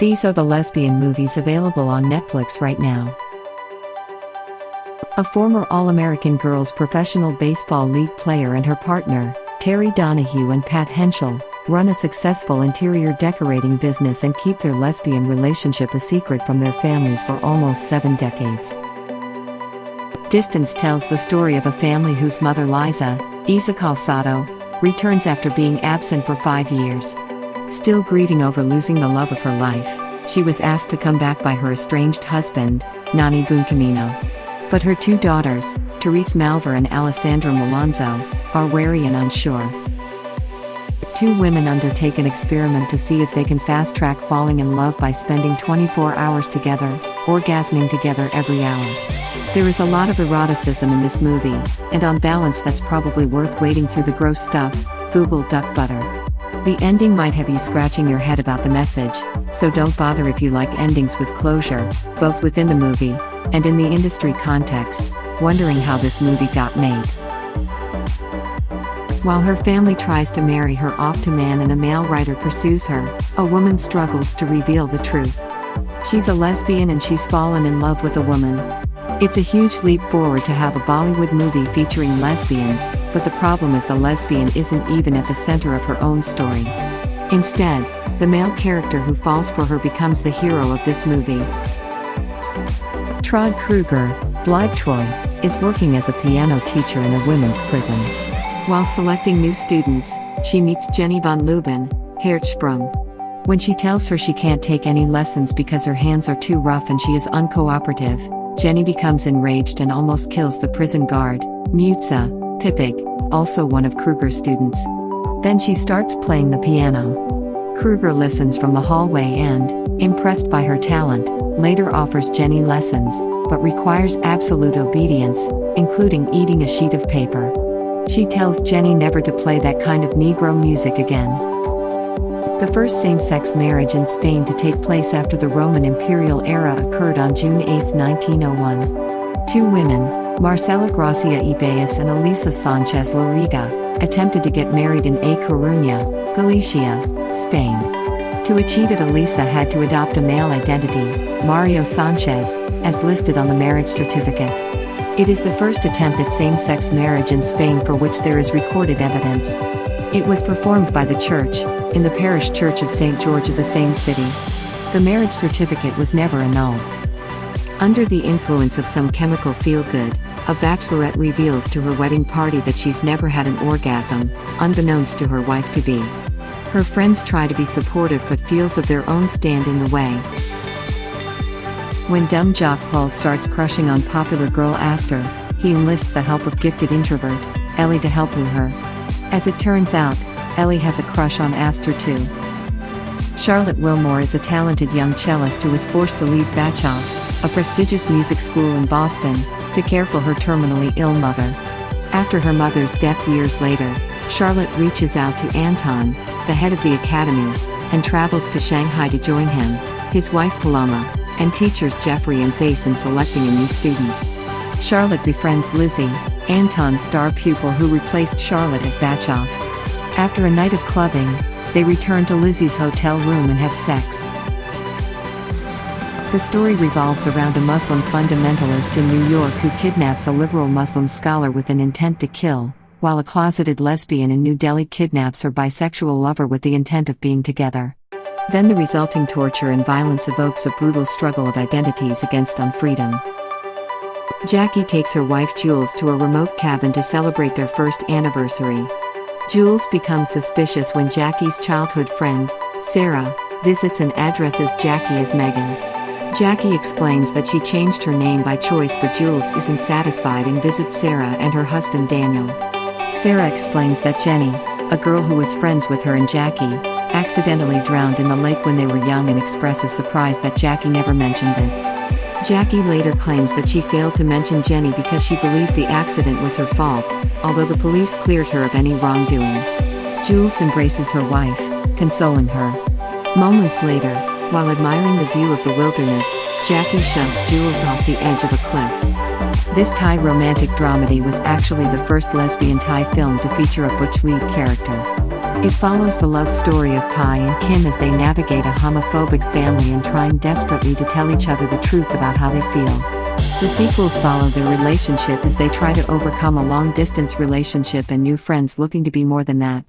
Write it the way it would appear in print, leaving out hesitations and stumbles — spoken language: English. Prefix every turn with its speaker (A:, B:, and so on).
A: These are the lesbian movies available on Netflix right now. A former All-American Girls Professional Baseball League player and her partner, Terry Donahue and Pat Henschel, run a successful interior decorating business and keep their lesbian relationship a secret from their families for almost 7 decades. Distance tells the story of a family whose mother Liza, Isa Calzado, returns after being absent for 5 years. Still grieving over losing the love of her life, she was asked to come back by her estranged husband, Nani Buncamino. But her 2 daughters, Therese Malver and Alessandra Malonzo, are wary and unsure. 2 women undertake an experiment to see if they can fast-track falling in love by spending 24 hours together, orgasming together every hour. There is a lot of eroticism in this movie, and on balance that's probably worth wading through the gross stuff. Google duck butter. The ending might have you scratching your head about the message, so don't bother if you like endings with closure, both within the movie and in the industry context, wondering how this movie got made. While her family tries to marry her off to man and a male writer pursues her, a woman struggles to reveal the truth. She's a lesbian and she's fallen in love with a woman. It's a huge leap forward to have a Bollywood movie featuring lesbians, but the problem is the lesbian isn't even at the center of her own story. Instead, the male character who falls for her becomes the hero of this movie. Trod Kruger, Blythe Troy, is working as a piano teacher in a women's prison. While selecting new students, she meets Jenny von Leuben, Herzsprung. When she tells her she can't take any lessons because her hands are too rough and she is uncooperative, Jenny becomes enraged and almost kills the prison guard, Mutsa Pipig, also one of Kruger's students. Then she starts playing the piano. Kruger listens from the hallway and, impressed by her talent, later offers Jenny lessons, but requires absolute obedience, including eating a sheet of paper. She tells Jenny never to play that kind of Negro music again. The first same-sex marriage in Spain to take place after the Roman imperial era occurred on June 8, 1901. 2 women, Marcela Gracia Ibeas and Elisa Sanchez Loriga, attempted to get married in A Coruña, Galicia, Spain. To achieve it, Elisa had to adopt a male identity, Mario Sanchez, as listed on the marriage certificate. It is the first attempt at same-sex marriage in Spain for which there is recorded evidence. It was performed by the church, in the parish church of St. George of the same city. The marriage certificate was never annulled. Under the influence of some chemical feel-good, a bachelorette reveals to her wedding party that she's never had an orgasm, unbeknownst to her wife-to-be. Her friends try to be supportive but feels of their own stand in the way. When dumb jock Paul starts crushing on popular girl Aster, he enlists the help of gifted introvert, Ellie, to help woo her. As it turns out, Ellie has a crush on Aster too. Charlotte Wilmore is a talented young cellist who is forced to leave Batchoff, a prestigious music school in Boston, to care for her terminally ill mother. After her mother's death years later, Charlotte reaches out to Anton, the head of the academy, and travels to Shanghai to join him, his wife Paloma, and teachers Jeffrey and Thace in selecting a new student. Charlotte befriends Lizzie, Anton's star pupil who replaced Charlotte at Batchoff. After a night of clubbing, they return to Lizzie's hotel room and have sex. The story revolves around a Muslim fundamentalist in New York who kidnaps a liberal Muslim scholar with an intent to kill, while a closeted lesbian in New Delhi kidnaps her bisexual lover with the intent of being together. Then the resulting torture and violence evokes a brutal struggle of identities against unfreedom. Jackie takes her wife Jules to a remote cabin to celebrate their first anniversary. Jules becomes suspicious when Jackie's childhood friend, Sarah, visits and addresses Jackie as Megan. Jackie explains that she changed her name by choice, but Jules isn't satisfied and visits Sarah and her husband Daniel. Sarah explains that Jenny, a girl who was friends with her and Jackie, accidentally drowned in the lake when they were young and expresses surprise that Jackie never mentioned this. Jackie later claims that she failed to mention Jenny because she believed the accident was her fault, although the police cleared her of any wrongdoing. Jules embraces her wife, consoling her. Moments later, while admiring the view of the wilderness, Jackie shoves Jules off the edge of a cliff. This Thai romantic dramedy was actually the first lesbian Thai film to feature a butch lead character. It follows the love story of Pi and Kim as they navigate a homophobic family and trying desperately to tell each other the truth about how they feel. The sequels follow their relationship as they try to overcome a long-distance relationship and new friends looking to be more than that.